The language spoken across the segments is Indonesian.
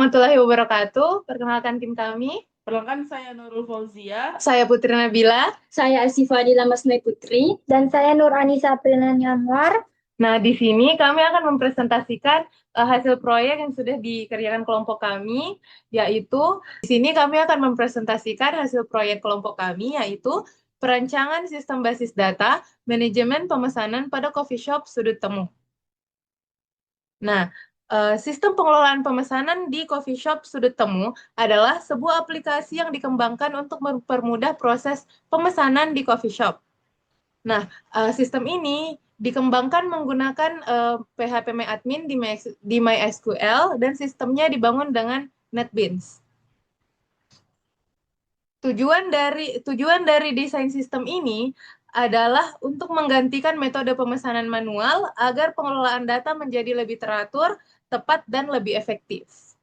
warahmatullahi wabarakatuh. Perkenalkan tim kami. Perkenalkan saya Nurul Fauzia. Saya Putri Nabila. Saya Asifadila Masnai Putri. Dan saya Nur Anissa Prilani Anwar. Nah, di sini kami akan mempresentasikan hasil proyek yang sudah dikerjakan kelompok kami, yaitu di sini kami akan mempresentasikan hasil proyek kelompok kami, yaitu perancangan sistem basis data, manajemen pemesanan pada coffee shop sudut temu. Nah, sistem pengelolaan pemesanan di coffee shop sudut temu adalah sebuah aplikasi yang dikembangkan untuk mempermudah proses pemesanan di coffee shop. Nah, sistem ini dikembangkan menggunakan PHP MyAdmin di MySQL dan sistemnya dibangun dengan NetBeans. Tujuan dari desain sistem ini adalah untuk menggantikan metode pemesanan manual agar pengelolaan data menjadi lebih teratur, tepat, dan lebih efektif.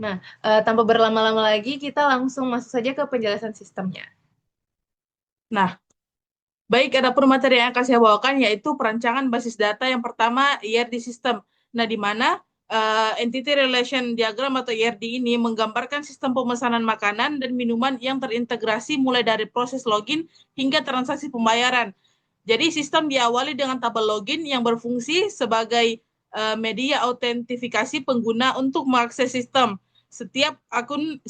Nah, tanpa berlama-lama lagi, kita langsung masuk saja ke penjelasan sistemnya. Nah, baik, adapun materi yang akan saya bawakan yaitu perancangan basis data yang pertama, ERD System. Nah, di mana Entity Relation Diagram atau ERD ini menggambarkan sistem pemesanan makanan dan minuman yang terintegrasi mulai dari proses login hingga transaksi pembayaran. Jadi, sistem diawali dengan tabel login yang berfungsi sebagai media autentifikasi pengguna untuk mengakses sistem. Setiap akun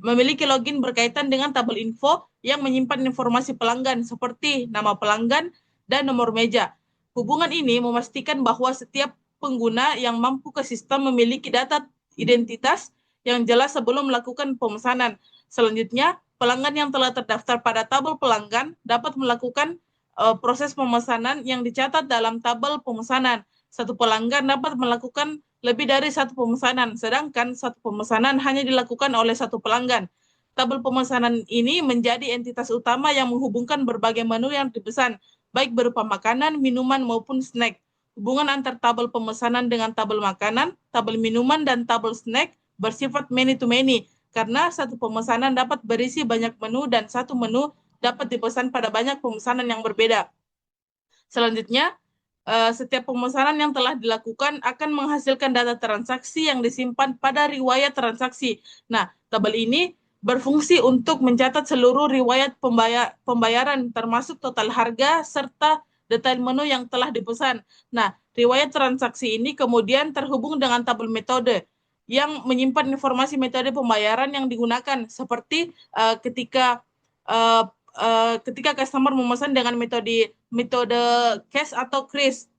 memiliki login berkaitan dengan tabel info yang menyimpan informasi pelanggan seperti nama pelanggan dan nomor meja. Hubungan ini memastikan bahwa setiap pengguna yang mampu ke sistem memiliki data identitas yang jelas sebelum melakukan pemesanan. Selanjutnya, pelanggan yang telah terdaftar pada tabel pelanggan dapat melakukan proses pemesanan yang dicatat dalam tabel pemesanan. Satu pelanggan dapat melakukan lebih dari satu pemesanan, sedangkan satu pemesanan hanya dilakukan oleh satu pelanggan. Tabel pemesanan ini menjadi entitas utama yang menghubungkan berbagai menu yang dipesan, baik berupa makanan, minuman, maupun snack. Hubungan antar tabel pemesanan dengan tabel makanan, tabel minuman, dan tabel snack bersifat many-to-many, karena satu pemesanan dapat berisi banyak menu dan satu menu dapat dipesan pada banyak pemesanan yang berbeda. Selanjutnya, setiap pemesanan yang telah dilakukan akan menghasilkan data transaksi yang disimpan pada riwayat transaksi. Nah, tabel ini berfungsi untuk mencatat seluruh riwayat pembayaran termasuk total harga serta detail menu yang telah dipesan. Nah, riwayat transaksi ini kemudian terhubung dengan tabel metode yang menyimpan informasi metode pembayaran yang digunakan seperti ketika customer memesan dengan metode cash atau kris.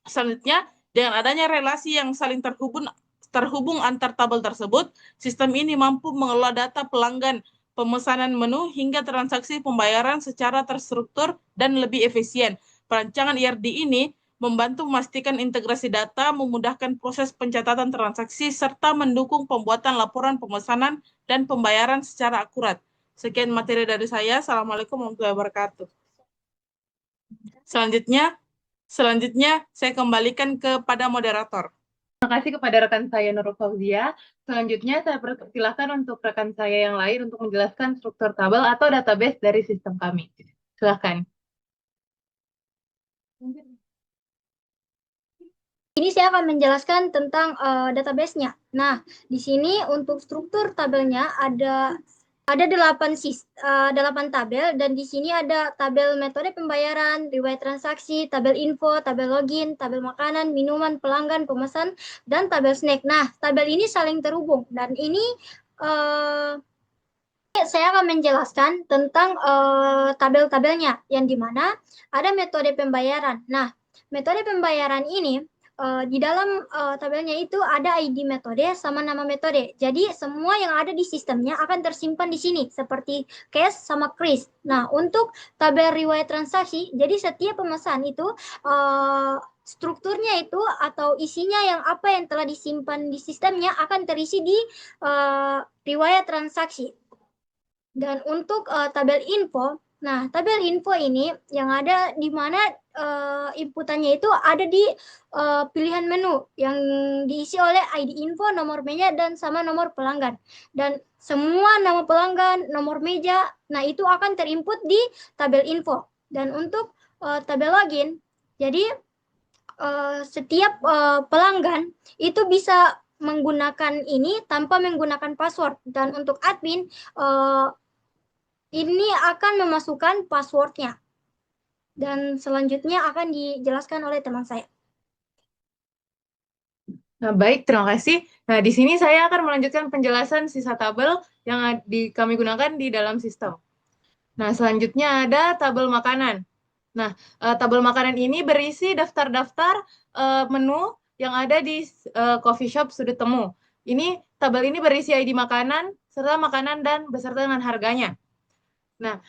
Selanjutnya, dengan adanya relasi yang saling terhubung antar tabel tersebut, sistem ini mampu mengelola data pelanggan, pemesanan menu, hingga transaksi pembayaran secara terstruktur dan lebih efisien. Perancangan ERD ini membantu memastikan integrasi data, memudahkan proses pencatatan transaksi, serta mendukung pembuatan laporan pemesanan dan pembayaran secara akurat. Sekian materi dari saya. Assalamualaikum warahmatullahi wabarakatuh. Selanjutnya saya kembalikan kepada moderator. Terima kasih kepada rekan saya Nurul Fauzia. Selanjutnya saya persilahkan untuk rekan saya yang lain untuk menjelaskan struktur tabel atau database dari sistem kami. Silakan. Ini saya akan menjelaskan tentang database-nya. Nah, di sini untuk struktur tabelnya ada 8 tabel, dan di sini ada tabel metode pembayaran, riwayat transaksi, tabel info, tabel login, tabel makanan, minuman, pelanggan, pemesan, dan tabel snack. Nah, tabel ini saling terhubung, dan ini saya akan menjelaskan tentang tabel-tabelnya, yang dimana ada metode pembayaran. Nah, metode pembayaran ini di dalam tabelnya itu ada ID metode sama nama metode. Jadi semua yang ada di sistemnya akan tersimpan di sini seperti cash sama kris. Nah, untuk tabel riwayat transaksi, jadi setiap pemesan itu strukturnya itu atau isinya yang apa yang telah disimpan di sistemnya akan terisi di riwayat transaksi. Dan untuk tabel info, nah tabel info ini yang ada di mana inputannya itu ada di pilihan menu yang diisi oleh ID info, nomor meja, dan sama nomor pelanggan. Dan semua nama pelanggan, nomor meja, nah itu akan terinput di tabel info. Dan untuk tabel login, jadi setiap pelanggan itu bisa menggunakan ini tanpa menggunakan password. Dan untuk admin, ini akan memasukkan passwordnya. Dan selanjutnya akan dijelaskan oleh teman saya. Nah, baik, terima kasih. Nah, di sini saya akan melanjutkan penjelasan sisa tabel yang kami gunakan di dalam sistem. Nah, selanjutnya ada tabel makanan. Nah, tabel makanan ini berisi daftar-daftar menu yang ada di coffee shop sudut temu. Tabel ini berisi ID makanan, serta makanan dan beserta dengan harganya. Nah,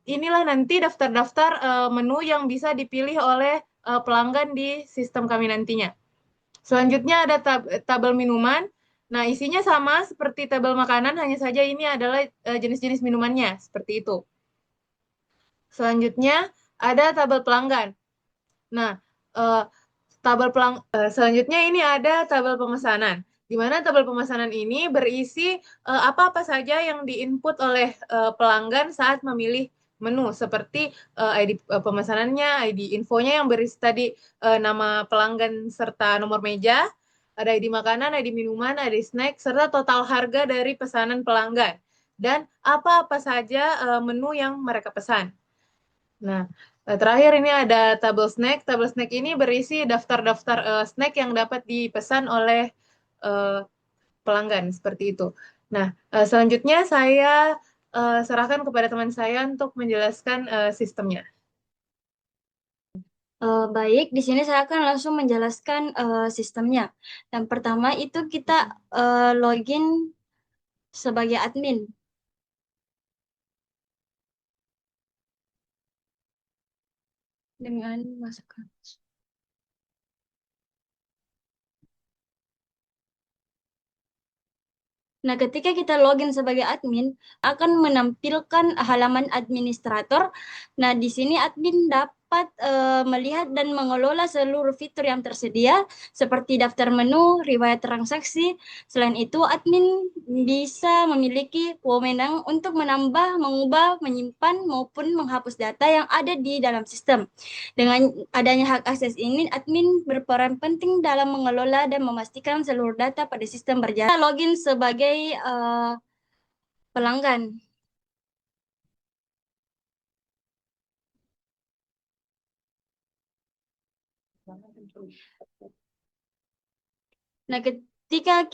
inilah nanti daftar-daftar menu yang bisa dipilih oleh pelanggan di sistem kami nantinya. Selanjutnya ada tabel minuman. Nah, isinya sama seperti tabel makanan, hanya saja ini adalah jenis-jenis minumannya, seperti itu. Selanjutnya ada tabel pelanggan. Nah, selanjutnya ini ada tabel pemesanan, di mana tabel pemesanan ini berisi apa-apa saja yang diinput oleh pelanggan saat memilih menu, seperti ID pemesanannya, ID infonya yang berisi tadi nama pelanggan serta nomor meja, ada ID makanan, ID minuman, ID snack, serta total harga dari pesanan pelanggan, dan apa-apa saja menu yang mereka pesan. Nah, terakhir ini ada tabel snack. Tabel snack ini berisi daftar-daftar snack yang dapat dipesan oleh pelanggan, seperti itu. Nah, selanjutnya saya serahkan kepada teman saya untuk menjelaskan sistemnya. Baik, di sini saya akan langsung menjelaskan sistemnya. Yang pertama itu kita login sebagai admin. Dengan masukkan. Nah, ketika kita login sebagai admin, akan menampilkan halaman administrator. Nah, di sini admin dapat melihat dan mengelola seluruh fitur yang tersedia, seperti daftar menu, riwayat transaksi. Selain itu, admin bisa memiliki wewenang untuk menambah, mengubah, menyimpan, maupun menghapus data yang ada di dalam sistem. Dengan adanya hak akses ini, admin berperan penting dalam mengelola dan memastikan seluruh data pada sistem berjalan. Kita login sebagai pelanggan. Nah, ketika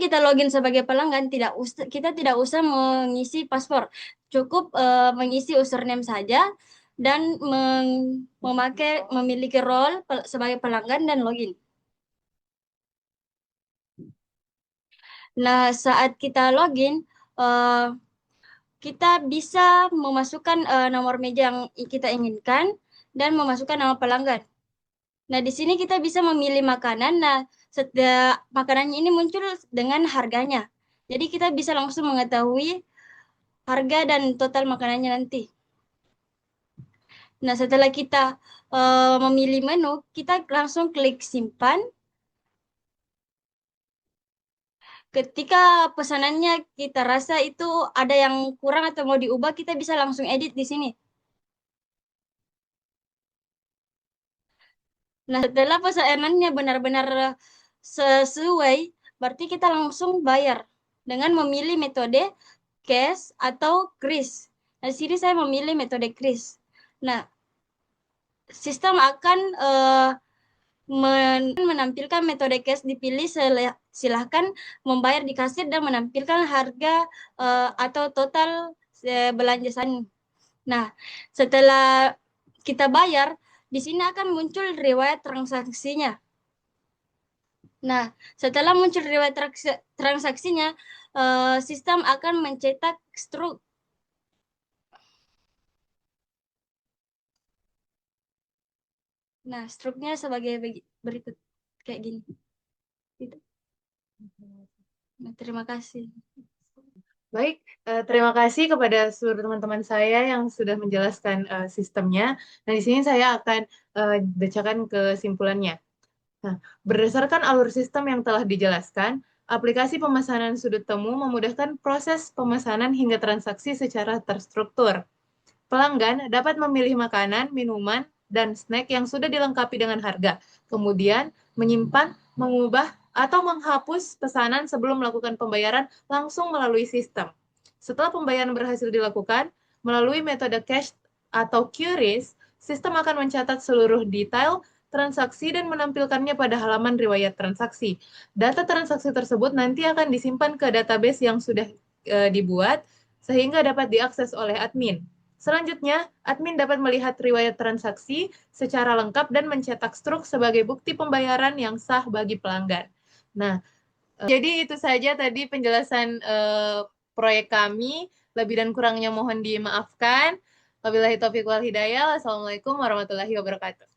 kita login sebagai pelanggan, kita tidak usah mengisi password, cukup mengisi username saja dan memiliki role sebagai pelanggan dan login. Nah, saat kita login, kita bisa memasukkan nomor meja yang kita inginkan dan memasukkan nama pelanggan. Nah, di sini kita bisa memilih makanan. Nah, makanannya ini muncul dengan harganya. Jadi kita bisa langsung mengetahui harga dan total makanannya nanti. Nah, setelah kita memilih menu, kita langsung klik simpan. Ketika pesanannya kita rasa itu ada yang kurang atau mau diubah, kita bisa langsung edit di sini. Nah, setelah pesanannya benar-benar sesuai, berarti kita langsung bayar dengan memilih metode cash atau kris. Nah, di sini saya memilih metode kris. Nah, sistem akan menampilkan metode cash dipilih, silahkan membayar di kasir dan menampilkan harga atau total belanja. Nah, setelah kita bayar, di sini akan muncul riwayat transaksinya. Nah, setelah muncul riwayat transaksinya, sistem akan mencetak struk. Nah, struknya sebagai berikut, kayak gini. Gitu. Nah, terima kasih. Baik, terima kasih kepada seluruh teman-teman saya yang sudah menjelaskan sistemnya. Nah, di sini saya akan bacakan kesimpulannya. Nah, berdasarkan alur sistem yang telah dijelaskan, aplikasi pemesanan sudut temu memudahkan proses pemesanan hingga transaksi secara terstruktur. pelanggan dapat memilih makanan, minuman, dan snack yang sudah dilengkapi dengan harga. Kemudian menyimpan, mengubah, atau menghapus pesanan sebelum melakukan pembayaran langsung melalui sistem. Setelah pembayaran berhasil dilakukan, melalui metode cash atau QRIS, sistem akan mencatat seluruh detail transaksi dan menampilkannya pada halaman riwayat transaksi. Data transaksi tersebut nanti akan disimpan ke database yang sudah dibuat sehingga dapat diakses oleh admin. Selanjutnya, admin dapat melihat riwayat transaksi secara lengkap dan mencetak struk sebagai bukti pembayaran yang sah bagi pelanggan. Nah, jadi itu saja tadi penjelasan proyek kami. Lebih dan kurangnya mohon dimaafkan. Wabillahi taufiq wal hidayah. Wassalamualaikum warahmatullahi wabarakatuh.